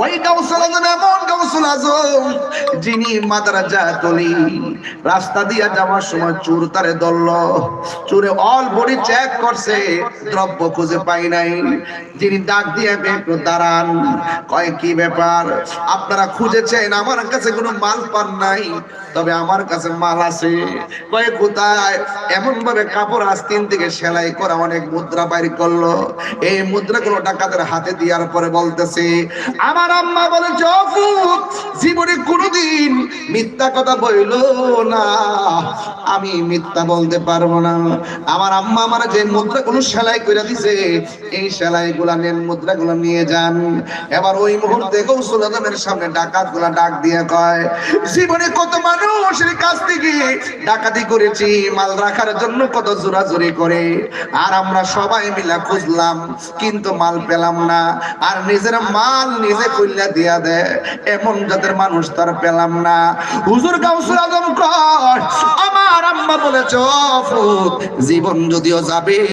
ওই গাউসুল আজম এমন গাউসুল আজম যিনি মাদ্রাজাতুলি রাস্তা দিয়া যাওয়ার সময় চোর তারে ধরল, চোরে অল বডি চেক করছে, দ্রব্য খুঁজে পাই নাই। যিনি ডাক দিয়ে একটু দাঁড়ান, কয় কি ব্যাপার আপনারা খুঁজেছেন, আমার কাছে কোনো মাল পান নাই, তবে আমার কাছে মাল আছে। কয় কোথায়? এমন ভাবে কাপড় আস্তিন থেকে সেলাই করা অনেক মুদ্রা বাইর করলো। এই মুদ্রাগুলো ডাকাতের হাতে দেওয়ার পরে বলতেছে, আমার আম্মা বলে জফুত জীবনে কোনোদিন মিথ্যা কথা বইল না, আমি মিথ্যা বলতে পারবো না। আমার আম্মা আমার যে মুদ্রাগুলো সেলাই করে দিছে, এই সেলাইগুলা নেন, মুদ্রাগুলো নিয়ে যান। এবার ওই মুহূর্তে গাউসুল আজমের সামনে ডাকাতগুলা ডাক দিয়ে কয়, জীবনে কত মানুষের কাছ থেকে ডাকাতি করেছি, মাল রাখার জন্য কত জোরাজুরি করে, আর আমরা সবাই মিলে খুঁজলাম কিন্তু মাল পেলাম না, আর নিজের মাল নিজে কইলা দিয়া দেয় এমন জাতের মানুষ তার পেলাম না। হুজুর গাউসুল আজম কয়, আমার আম্মা বলেছ জীবন যদিও যাবে